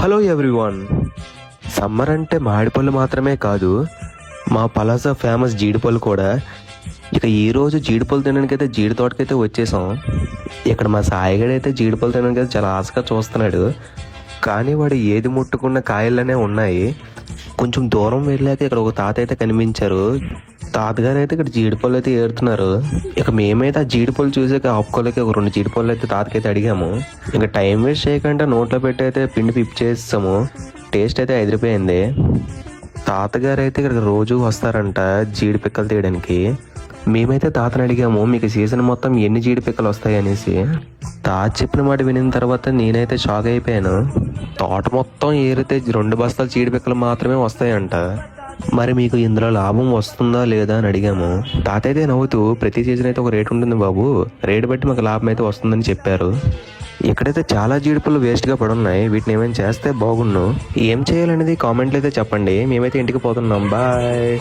Hello everyone. Summer అంటే మామిడిపళ్ళు మాత్రమే కాదు, మా పలాస ఫేమస్ జీడిపళ్ళు కూడా. ఇక ఈరోజు జీడిపళ్ళు తినడానికైతే జీడి తోటకైతే వచ్చేసాం. ఇక్కడ మా సాయిగడైతే జీడిపళ్ళు తినడానికైతే చాలా ఆశగా చూస్తున్నాడు. కానీ వాడు ఏది ముట్టుకున్న కాయల్లోనే ఉన్నాయి. కొంచెం దూరం వెళ్ళాక ఇక్కడ ఒక తాత అయితే కనిపించారు. తాతగారు అయితే ఇక్కడ జీడిపళ్ళు అయితే ఏరుతున్నారు. ఇక మేమైతే ఆ జీడిపళ్ళు చూసాక ఆపుకోలేక ఒక 2 జీడిపళ్ళు అయితే తాతకైతే అడిగాము. ఇంకా టైం వేస్ట్ చేయకుండా నోట్లో పెట్టి అయితే పిండి పిప్ చేస్తాము. టేస్ట్ అయితే ఎదిరిపోయింది. తాతగారు అయితే ఇక్కడ రోజు వస్తారంట జీడి పిక్కలు తీయడానికి. మేమైతే తాతని అడిగాము, మీకు సీజన్ మొత్తం ఎన్ని జీడి పిక్కలు వస్తాయి అనేసి. తాత చెప్పిన మాట వినిన తర్వాత నేనైతే షాక్ అయిపోయాను. తోట మొత్తం ఏరితే 2 బస్తాలు జీడి పిక్కలు మాత్రమే వస్తాయంట. మరి మీకు ఇందులో లాభం వస్తుందా లేదా అని అడిగాము. తాత అయితే నవ్వుతూ, ప్రతి సీజన్ అయితే ఒక రేటు ఉంటుంది బాబు, రేటు బట్టి మాకు లాభం అయితే వస్తుందని చెప్పారు. ఇక్కడైతే చాలా జీడిపళ్ళు వేస్ట్గా పడున్నాయి. వీటిని ఏమైనా చేస్తే బాగున్ను. ఏం చేయాలనేది కామెంట్లు అయితే చెప్పండి. మేమైతే ఇంటికి పోతున్నాం. బాయ్.